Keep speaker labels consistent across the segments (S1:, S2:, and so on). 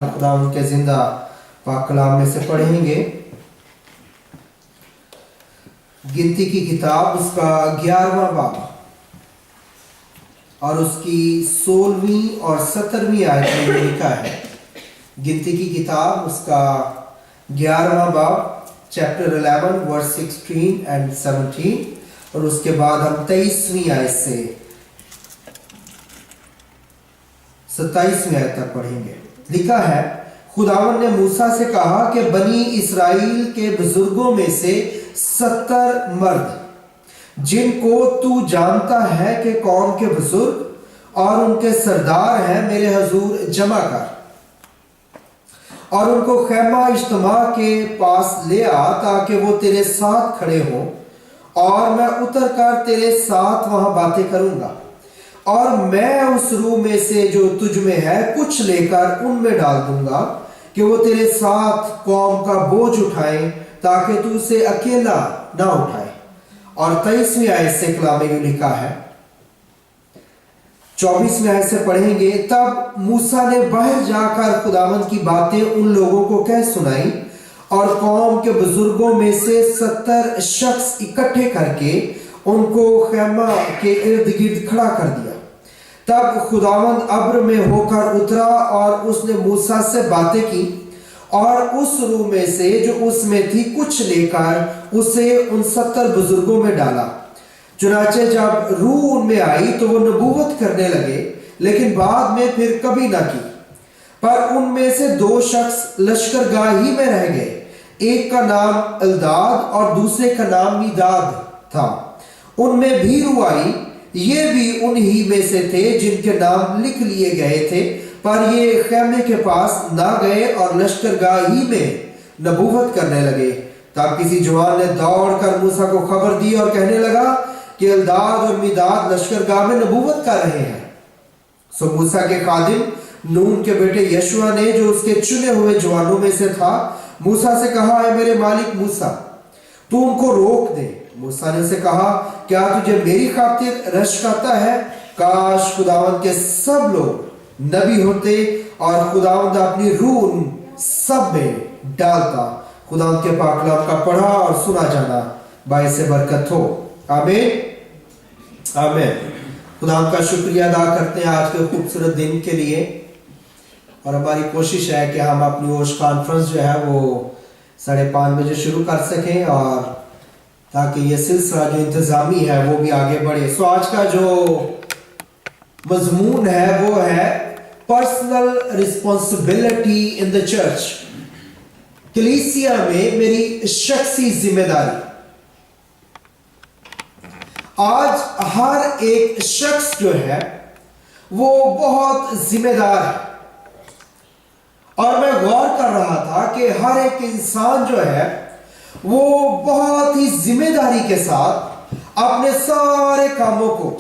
S1: खुदा उनके जिंदा पाक कलाम में से पढ़ेंगे। गिनती की किताब उसका 11वां बाब और उसकी 16वीं और 17वीं आयत में लिखा है। गिनती की किताब उसका 11वां बाब चैप्टर 11 वर्स 16 एंड 17 और उसके बाद हम 23वीं आयत से 27वीं आयत तक पढ़ेंगे। लिखा है, खुदावन ने मूसा से कहा कि बनी इस्राएल के बुजुर्गों में से 70 मर्द जिनको तू जानता है कि कौम के बुजुर्ग और उनके सरदार हैं, मेरे हजूर जमा कर और उनको खैमा इज्तिमा के पास ले आ ताकि वो तेरे साथ खड़े हों और मैं उतर कर तेरे साथ वहां बातें करूंगा और मैं उस रूह में से जो तुझ में है कुछ लेकर उनमें डाल दूंगा कि वो तेरे साथ कौम का बोझ उठाएं ताकि तू उसे अकेला ना उठाए। और 23वीं आयत से कलाम में लिखा है, 24वीं आयत से पढ़ेंगे। तब मूसा ने बाहर जाकर खुदावंद की बातें उन लोगों को कह सुनाई और कौम के बुजुर्गों में से 70 शख्स इकट्ठे करके उनको खैमा के इर्द गिर्द खड़ा कर दिया। तब खुदावंद अब्र में होकर उतरा और उसने मूसा से बातें की और उस रूह में से जो उसमें थी कुछ लेकर उसे उन 70 बुजुर्गों में डाला। चुनाचे जब रूह उनमें आई तो वो नबूवत करने लगे, लेकिन बाद में फिर कभी ना की। पर उनमें से 2 शख्स लश्करगाही में रह गए, एक का नाम एल्दाद और दूसरे का नाम मीदाद था। उनमें भी रूह आई, ये भी उन्हीं में से थे जिनके नाम लिख लिए गए थे, पर ये खैमे के पास ना गए और लश्करगाही में नबूवत करने लगे। तब किसी जवान ने दौड़कर मूसा को खबर दी और कहने लगा कि एल्दाद और मीदाद लश्करगाह में नबूवत कर रहे हैं। सो मूसा के खादिम नून के बेटे यशुआ ने, जो उसके चुने हुए जवानों में से था, मूसा से कहा, है मेरे मालिक मूसा, तू उनको रोक दे। मूसा ने उसे कहा, क्या तुझे मेरी खातिर रश्क आता है? काश खुदावंद के सब लोग नबी होते और खुदावंद अपनी रूह उन सब में डालता। खुदावंद के पाक कलाम का पढ़ा और सुना जाना बाइस से बरकत हो। आमीन आमीन। खुदावंद का शुक्रिया अदा करते हैं आज के खूबसूरत दिन के लिए, और हमारी कोशिश है कि हम अपनी ओश कॉन्फ्रेंस जो है वो 5:30 बजे शुरू कर सकें और ताकि ये सिलसिला जो इंतजामी है वो भी आगे बढ़े। सो आज का जो मजमून है वो है personal responsibility in the church. कलीसिया में मेरी शख्सी जिम्मेदारी। आज हर एक शख्स जो है वो बहुत जिम्मेदार है, और मैं गौर कर रहा था कि हर एक इंसान जो है वो बहुत ही जिम्मेदारी के साथ अपने सारे कामों को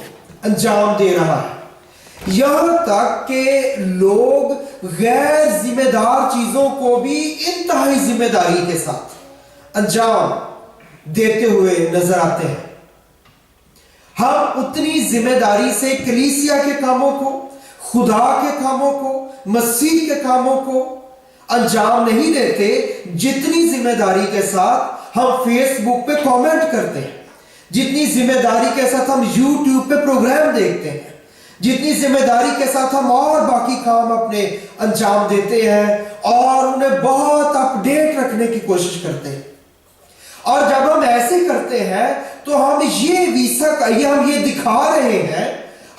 S1: अंजाम दे रहा है। यहां तक कि लोग गैर जिम्मेदार चीजों को भी इंतहाई जिम्मेदारी के साथ अंजाम देते हुए नजर आते हैं। हम उतनी जिम्मेदारी से कलीसिया के कामों को, खुदा के कामों को, मसीह के कामों को अंजाम नहीं देते जितनी जिम्मेदारी के साथ हम फेसबुक पे कमेंट करते हैं, जितनी जिम्मेदारी के साथ हम यूट्यूब पे प्रोग्राम देखते हैं, जितनी जिम्मेदारी के साथ हम और बाकी काम अपने अंजाम देते हैं और उन्हें बहुत अपडेट रखने की कोशिश करते हैं। और जब हम ऐसे करते हैं तो हम ये दिखा रहे हैं,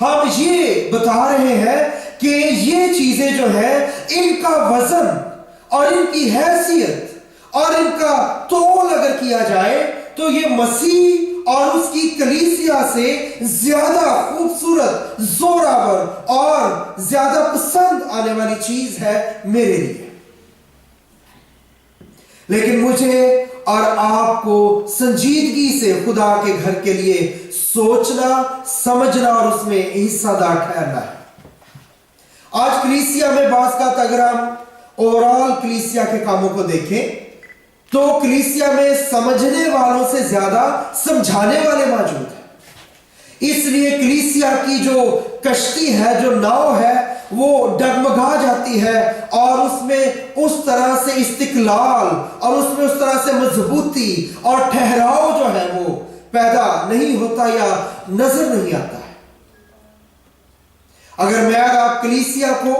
S1: हम ये बता रहे हैं कि ये चीजें जो है इनका वजन और इनकी हैसियत और इनका तोल अगर किया जाए तो ये मसीह और उसकी कलीसिया से ज्यादा खूबसूरत, जोरावर और ज्यादा पसंद आने वाली चीज है मेरे लिए। लेकिन मुझे और आपको संजीदगी से खुदा के घर के लिए सोचना, समझना और उसमें हिस्सादार ठहरना है। आज कलीसिया में बास का अगर हम ओवरऑल कलीसिया के कामों को देखें तो कलीसिया में समझने वालों से ज्यादा समझाने वाले मौजूद हैं। इसलिए कलीसिया की जो कश्ती है, जो नाव है, वो डगमगा जाती है और उसमें उस तरह से इस्तिकलाल और उसमें उस तरह से मजबूती और ठहराव जो है वो पैदा नहीं होता या नजर नहीं आता है। अगर मैं और आप कलीसिया को,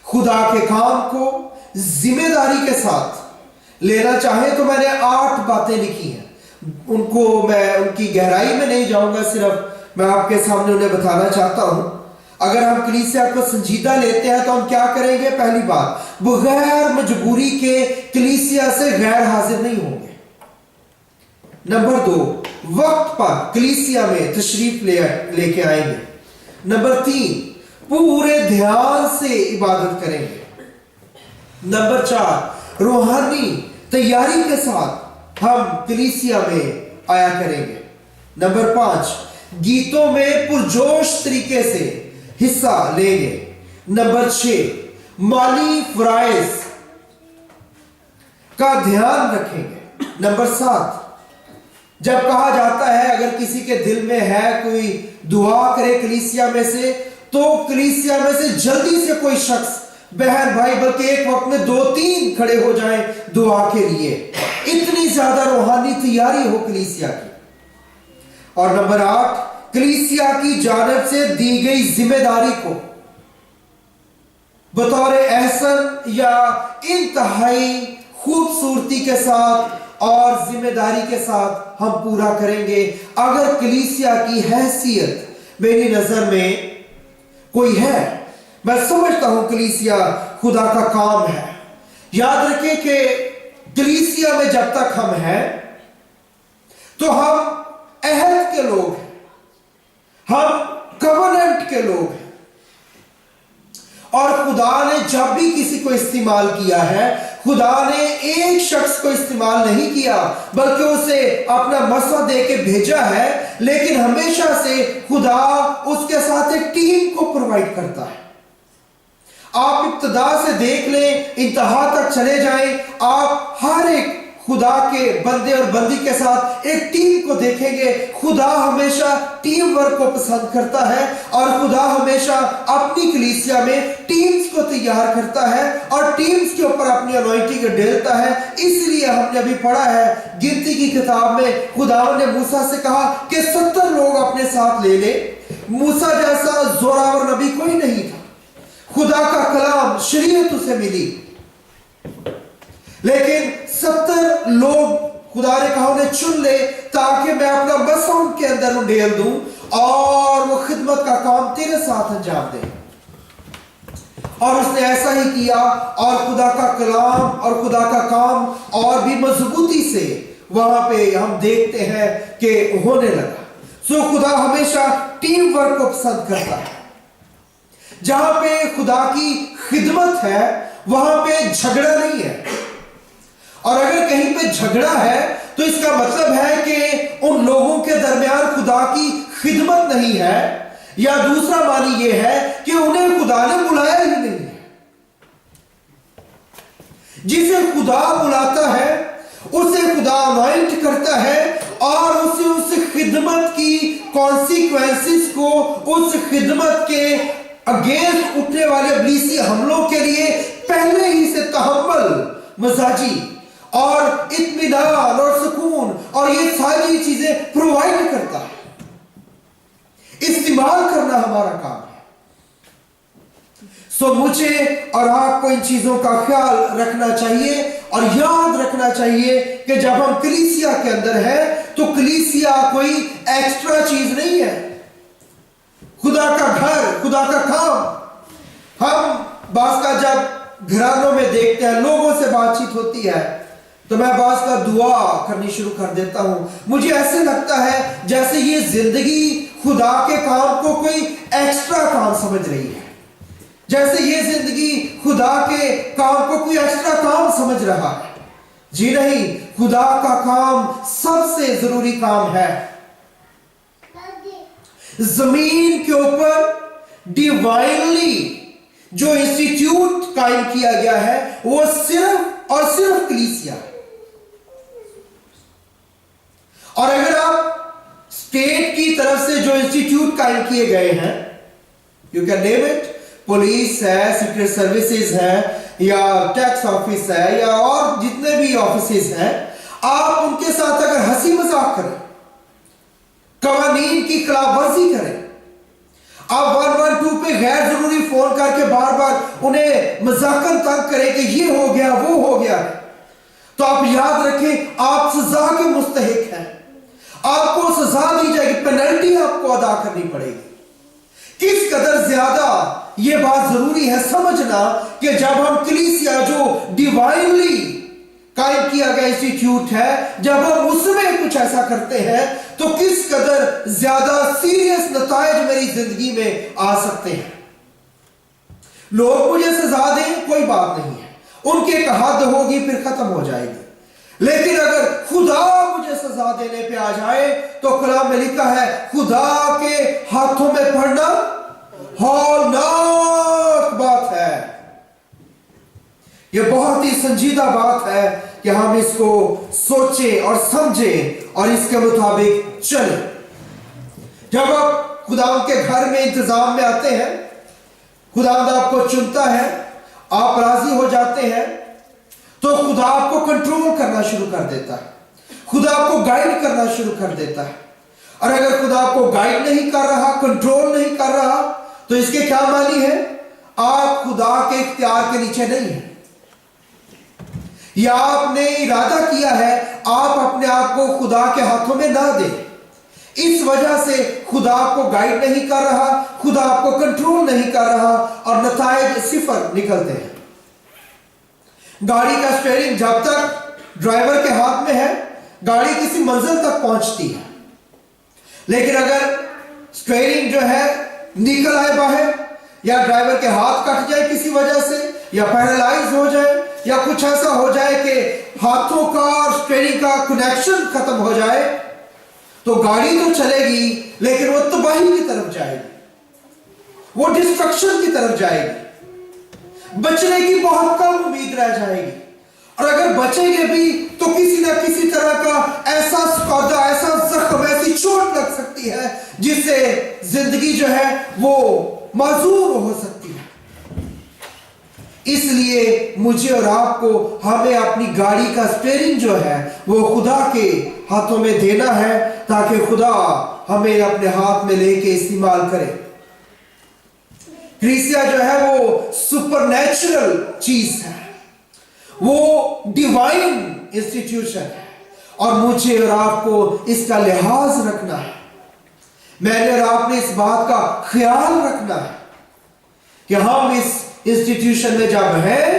S1: खुदा के काम को जिम्मेदारी के साथ लेना चाहें तो मैंने 8 बातें लिखी हैं। उनको मैं उनकी गहराई में नहीं जाऊंगा, सिर्फ मैं आपके सामने उन्हें बताना चाहता हूं। अगर हम कलीसिया को संजीदा लेते हैं तो हम क्या करेंगे? पहली बात, बगैर मजबूरी के कलीसिया से गैर हाजिर नहीं होंगे। नंबर 2, वक्त पर कलीसिया में तशरीफ लेके आएंगे। नंबर 3, पूरे ध्यान से इबादत करेंगे। नंबर 4, रूहानी तैयारी के साथ हम कलीसिया में आया करेंगे। नंबर 5, गीतों में पुरजोश तरीके से हिस्सा लेंगे। नंबर 6, माली फराइज का ध्यान रखेंगे। नंबर 7, जब कहा जाता है अगर किसी के दिल में है कोई दुआ करे कलीसिया में से, तो कलीसिया में से जल्दी से कोई शख्स, बहन भाई, बल्कि एक वक्त में 2-3 खड़े हो जाएं दुआ के लिए। इतनी ज्यादा रूहानी तैयारी हो कलीसिया की। और नंबर 8, कलीसिया की जानिब से दी गई जिम्मेदारी को बतौर एहसन या इंतहाई खूबसूरती के साथ और जिम्मेदारी के साथ हम पूरा करेंगे। अगर कलीसिया की हैसियत मेरी नजर में कोई है, मैं समझता हूं कलीसिया खुदा का काम है। याद रखें कि कलीसिया में जब तक हम हैं तो हम अहद के लोग हैं, हम कवनेंट के लोग हैं। और खुदा ने जब भी किसी को इस्तेमाल किया है, खुदा ने एक शख्स को इस्तेमाल नहीं किया, बल्कि उसे अपना मसला दे के भेजा है। लेकिन हमेशा से खुदा उसके साथ एक टीम को प्रोवाइड करता है। आप इब्तिदा से देख लें, इंतहा तक चले जाएं, आप हर एक खुदा के बंदे और बंदी के साथ एक टीम को देखेंगे। खुदा हमेशा टीम वर्क को पसंद करता है और खुदा हमेशा अपनी कलीसिया में टीम्स को तैयार करता है और टीम्स के ऊपर अपनी अनॉइंटिंग डेलता है। इसलिए हमने अभी पढ़ा है गिनती की किताब में, खुदा ने मूसा से कहा कि 70 लोग अपने साथ ले ले। मूसा जैसा जोरावर नबी कोई नहीं था, खुदा का कलाम शरीयत उसे मिली, लेकिन 70 लोग खुदा ने कहा उन्हें चुन ले ताकि मैं अपना मसला उनके अंदर उंडेल दूं और वो खिदमत का काम तेरे साथ अंजाम दे। और उसने ऐसा ही किया और खुदा का कलाम और खुदा का काम और भी मजबूती से वहां पे हम देखते हैं कि होने लगा। सो खुदा हमेशा टीम वर्क को पसंद करता है। जहां पे खुदा की खिदमत है वहां पे झगड़ा नहीं है। और अगर कहीं पे झगड़ा है तो इसका मतलब है कि उन लोगों के दरमियान खुदा की खिदमत नहीं है, या दूसरा मानी यह है कि उन्हें खुदा ने बुलाया ही नहीं है। जिसे खुदा बुलाता है उसे खुदा अनॉइंट करता है और उसे उस खिदमत की कॉन्सिक्वेंसेस को, उस खिदमत के अगेंस्ट उठने वाले इब्लीसी हमलों के लिए पहले ही से तहम्मुल, मजाजी और इत्मीनान और सुकून और ये सारी चीजें प्रोवाइड करता है। इस्तेमाल करना हमारा काम है। सो मुझे और आपको इन चीजों का ख्याल रखना चाहिए और याद रखना चाहिए कि जब हम कलीसिया के अंदर हैं तो कलीसिया कोई एक्स्ट्रा चीज नहीं है, खुदा का घर, खुदा का काम। हम बास का जब घरानों में देखते हैं, लोगों से बातचीत होती है, तो मैं बास का दुआ करनी शुरू कर देता हूं। मुझे ऐसे लगता है जैसे ये जिंदगी खुदा के काम को कोई एक्स्ट्रा काम समझ रही है, जैसे ये जिंदगी खुदा के काम को कोई एक्स्ट्रा काम समझ रहा है। जी नहीं, खुदा का काम सबसे जरूरी काम है। जमीन के ऊपर डिवाइनली जो इंस्टीट्यूट कायम किया गया है वो सिर्फ और सिर्फ कलीसिया है। और अगर आप स्टेट की तरफ से जो इंस्टीट्यूट कायम किए गए हैं, you can name it, police है, सीक्रेट सर्विसेज है, या टैक्स ऑफिस है, या और जितने भी ऑफिसेज हैं, आप उनके साथ अगर हंसी मजाक करें, कवानीन की खिलाफवर्जी करें, आप 112 पे गैर जरूरी फोन करके बार बार उन्हें मजाकन तंग करें कि ये हो गया वो हो गया, तो आप याद रखें आप सजा के मुस्तहिक हैं, आपको सजा दी जाएगी, पेनल्टी आपको अदा करनी पड़ेगी। किस कदर ज्यादा यह बात जरूरी है समझना कि जब हम कलीसिया जो डिवाइनली कायम किया गया इंस्टीट्यूट है, जब हम उसमें कुछ ऐसा करते हैं तो किस कदर ज्यादा सीरियस नतायज मेरी जिंदगी में आ सकते हैं। लोग मुझे सजा दें कोई बात नहीं है, उनकी एक हद होगी फिर खत्म हो जाएगी, लेकिन अगर खुदा मुझे सजा देने पे आ जाए तो कलाम में लिखा है खुदा के हाथों में पड़ना हौलनाक बात है। यह बहुत ही संजीदा बात है कि हम इसको सोचें और समझें और इसके मुताबिक चलें। जब आप खुदा के घर में इंतजाम में आते हैं, खुदा आपको चुनता है, आप राजी हो जाते हैं, तो खुदा आपको कंट्रोल करना शुरू कर देता है, खुदा आपको गाइड करना शुरू कर देता है। और अगर खुदा आपको गाइड नहीं कर रहा, कंट्रोल नहीं कर रहा, तो इसके क्या मानी है? आप खुदा के इख्तियार के नीचे नहीं है, या आपने इरादा किया है आप अपने आप को खुदा के हाथों में ना दें। इस वजह से खुदा आपको गाइड नहीं कर रहा, खुदा आपको कंट्रोल नहीं कर रहा और नतायज सिफर निकलते हैं। गाड़ी का स्टीयरिंग जब तक ड्राइवर के हाथ में है, गाड़ी किसी मंजिल तक पहुंचती है, लेकिन अगर स्टीयरिंग जो है निकल आए बाहर, या ड्राइवर के हाथ कट जाए किसी वजह से, या पैरालाइज हो जाए, या कुछ ऐसा हो जाए कि हाथों का और स्टीयरिंग का कनेक्शन खत्म हो जाए, तो गाड़ी तो चलेगी लेकिन वो तबाही की तरफ जाएगी, वो डिस्ट्रक्शन की तरफ जाएगी, बचने की बहुत कम उम्मीद रह जाएगी। और अगर बचेंगे भी तो किसी ना किसी तरह का ऐसा सौदा, ऐसा जख्म, ऐसी चोट लग सकती है जिससे जिंदगी जो है वो माजूर हो सकती है। इसलिए मुझे और आपको हमें अपनी गाड़ी का स्टीयरिंग जो है वो खुदा के हाथों में देना है, ताकि खुदा हमें अपने हाथ में लेके इस्तेमाल करे। कलीसिया जो है वो सुपरनैचुरल चीज है, वो डिवाइन इंस्टीट्यूशन है, और मुझे और आपको इसका लिहाज रखना है। मैंने और आपने इस बात का ख्याल रखना है कि हम इस इंस्टीट्यूशन में जब हैं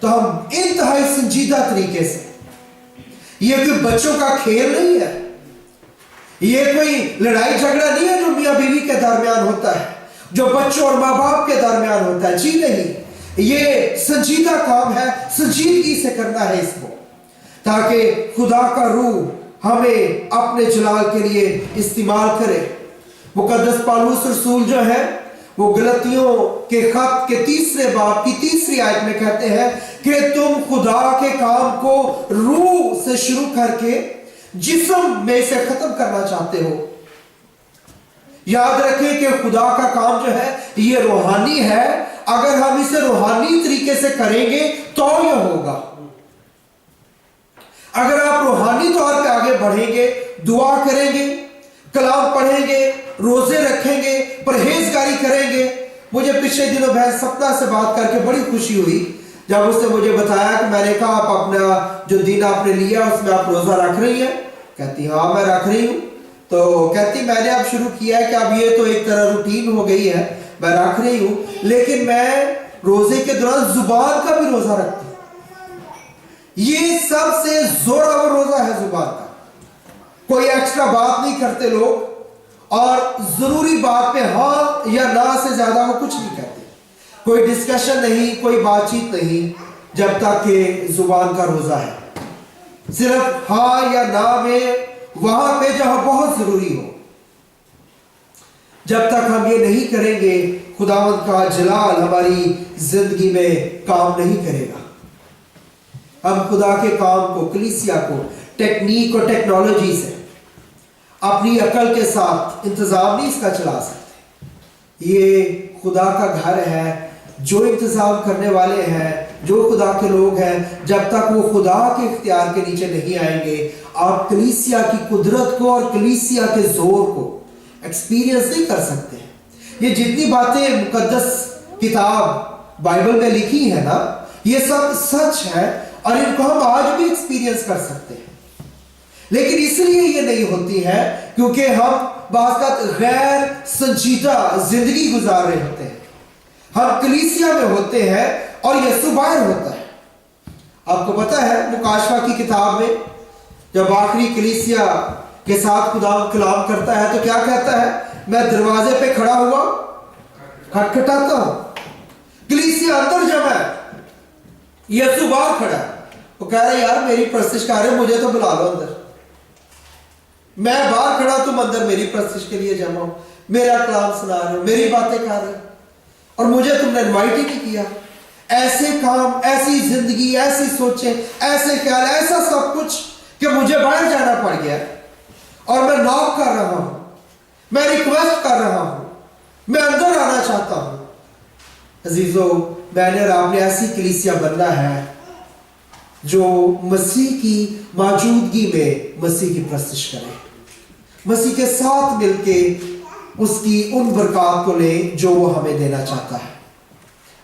S1: तो हम इंतहाई संजीदा तरीके से, ये कोई बच्चों का खेल नहीं है, ये कोई लड़ाई झगड़ा नहीं है जो मियां बीवी के दरमियान होता है, जो बच्चों और माँ बाप के दरमियान होता है। जी नहीं, ये संजीदा काम है, संजीदगी से करना है इसको, ताकि खुदा का रूह हमें अपने जलाल के लिए इस्तेमाल करे। मुकद्दस पौलुस रसूल जो है वो गलतियों के खत के 3 बाब की 3 आयत में कहते हैं कि तुम खुदा के काम को रूह से शुरू करके जिस्म में से खत्म करना चाहते हो। याद रखें कि खुदा का काम जो है ये रूहानी है, अगर हम इसे रूहानी तरीके से करेंगे तो यह होगा। अगर आप रूहानी तौर पे आगे बढ़ेंगे, दुआ करेंगे, कलाम पढ़ेंगे, रोजे रखेंगे, परहेजगारी करेंगे। मुझे पिछले दिनों बहन सपना से बात करके बड़ी खुशी हुई जब उसने मुझे बताया कि मैंने कहा आप अपना जो दिन आपने लिया उसमें आप रोजा रख रही हैं? कहती हाँ मैं रख रही हूँ। तो कहती मैंने अब शुरू किया है कि अब ये तो एक तरह रूटीन हो गई है, मैं रख रही हूँ, लेकिन मैं रोजे के दौरान जुबान का भी रोजा रखती हूँ। ये सबसे जोरावर रोजा है जुबान का, कोई एक्स्ट्रा बात नहीं करते लोग, और जरूरी बात पे हाँ या ना से ज्यादा वो कुछ नहीं कहते, कोई डिस्कशन नहीं, कोई बातचीत नहीं, जब तक कि जुबान का रोजा है। सिर्फ हाँ या ना में वहां पे जहां बहुत जरूरी हो। जब तक हम ये नहीं करेंगे खुदावंद का जलाल हमारी जिंदगी में काम नहीं करेगा। हम खुदा के काम को, कलीसिया को टेक्निक और टेक्नोलॉजी से, अपनी अकल के साथ इंतजाम नहीं इसका चला सकते। ये खुदा का घर है, जो इंतजाम करने वाले हैं, जो खुदा के लोग हैं, जब तक वो खुदा के इख्तियार के नीचे नहीं आएंगे, आप कलीसिया की कुदरत को और कलीसिया के जोर को एक्सपीरियंस नहीं कर सकते। ये जितनी बातें मुकद्दस किताब बाइबल में लिखी है ना, ये सब सच है और इनको हम आज भी एक्सपीरियंस कर सकते हैं। लेकिन इसलिए ये नहीं होती है क्योंकि हम बात गैर संजीदा जिंदगी गुजार रहे होते हैं। हम कलीसिया में होते हैं और यीशु बाहर होता है। आपको पता है मुकाशवा की किताब में जब आखिरी कलीसिया के साथ खुदा कलाम करता है तो क्या कहता है? मैं दरवाजे पे खड़ा हुआ खटखटाता हूं। कलीसिया अंदर जमा है, यीशु बाहर खड़ा है। वो कह रहा है यार मेरी परस्तिश कर रहे, मुझे तो बुला लो अंदर। मैं बाहर खड़ा, तुम अंदर मेरी परस्तिश के लिए जमा हो, मेरा कलाम सुना रहे हो, मेरी बातें कर रहे हो और मुझे तुमने इनवाइट ही नहीं किया। ऐसे काम, ऐसी जिंदगी, ऐसी सोचें, ऐसे ख्याल, ऐसा सब कुछ कि मुझे बाहर जाना पड़ गया और मैं नॉक कर रहा हूं, मैं रिक्वेस्ट कर रहा हूं, मैं अंदर आना चाहता हूं। अजीजों, मैंने और आपने ऐसी कलीसिया बनना है जो मसीह की मौजूदगी में मसीह की प्रस्तिश करे, मसीह के साथ मिलके उसकी उन बरकत को ले जो वो हमें देना चाहता है।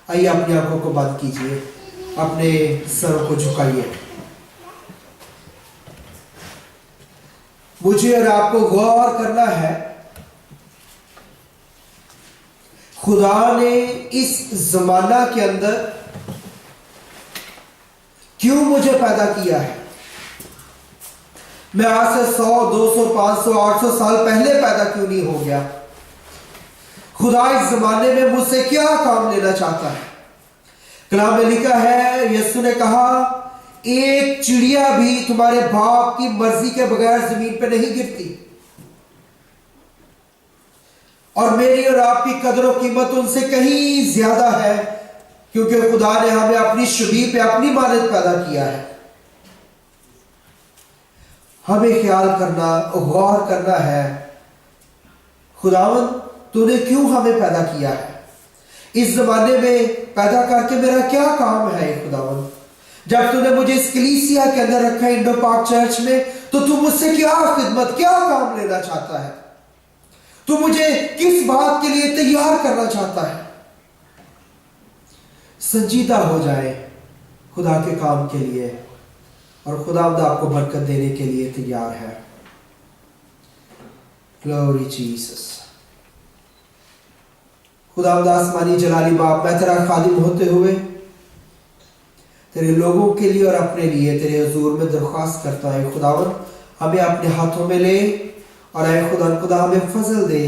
S1: आइए अपनी आंखों को बंद कीजिए, अपने सरों को झुकाइए। मुझे और आपको गौर करना है, खुदा ने इस जमाना के अंदर क्यों मुझे पैदा किया है। मैं आज से 100, 200, 500, 800 साल पहले पैदा क्यों नहीं हो गया? खुदा इस जमाने में मुझसे क्या काम लेना चाहता है? कलाम में लिखा है, यीशु ने कहा, एक चिड़िया भी तुम्हारे बाप की मर्जी के बगैर जमीन पे नहीं गिरती और मेरी और आपकी कदर और कीमत उनसे कहीं ज्यादा है क्योंकि खुदा ने हमें अपनी शबीह पे, अपनी मानद पैदा किया है। हमें ख्याल करना, गौर करना है, खुदावन तूने क्यों हमें पैदा किया है? इस जमाने में पैदा करके मेरा क्या काम है खुदावन? जब तूने मुझे इस कलीसिया के अंदर रखा है, इंडो पार्क चर्च में, तो तू मुझसे क्या खिदमत, क्या काम लेना चाहता है? तू मुझे किस बात के लिए तैयार करना चाहता है? संजीदा हो जाए खुदा के काम के लिए और खुदावंद आपको बरकत देने के लिए तैयार है। Glory Jesus. खुदावंद आसमानी जलाली बाप, मैं तेरा खादिम होते हुए तेरे लोगों के लिए और अपने लिए तेरे हुजूर में दरख्वास्त करता है, खुदावंद हमें अपने हाथों में ले और ऐ खुदा हमें फजल दे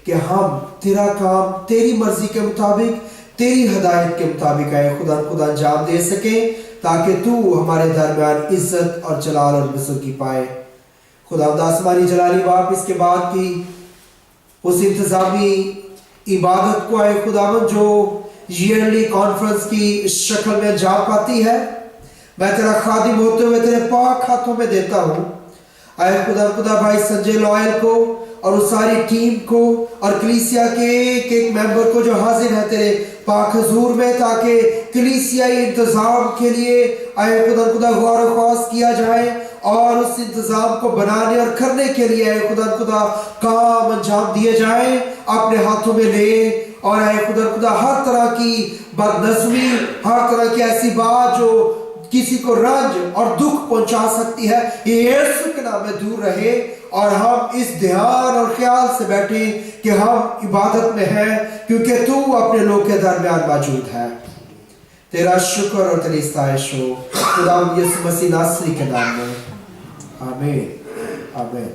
S1: कि हम तेरा काम तेरी मर्जी के मुताबिक, तेरी हदायत के मुताबिक ऐ खुदा अंजाम दे सके ताकि तू हमारे दरमियान इज्जत और जलाल और बुजुर्गी पाए। खुदा आसमानी जलाली बाप, इसके बाद की उस इंतजामी इबादत को आए खुदावंद जो ईयरली कॉन्फ्रेंस की शक्ल में जा पाती है, मैं तेरा खादिम होते हुए तेरे पाक हाथों में देता हूँ। आए खुदा भाई संजय लॉयल को और उस सारी टीम को और कलीसिया के एक मेंबर को जो हाजिर है तेरे पाक हुजूर में, ताकि कलीसियाई इंतजाम के लिए आए खुदा गौर ख्वास किया जाए और उस इंतजाम को बनाने और करने के लिए आए खुदा काम अंजाम दिए जाए। अपने हाथों में ले और आए खुदा हर तरह की बदनज़मी, हर तरह की ऐसी बात जो किसी को रंज और दुख पहुंचा सकती है, ये यीशु के नाम में दूर रहे और हम इस ध्यान और ख्याल से बैठे कि हम इबादत में हैं क्योंकि तू अपने लोग के दरमियान मौजूद है। तेरा शुक्र और तेरी इस्ताइश हो खुदा यीशु मसीह नासरी के नाम में, आमीन आमीन।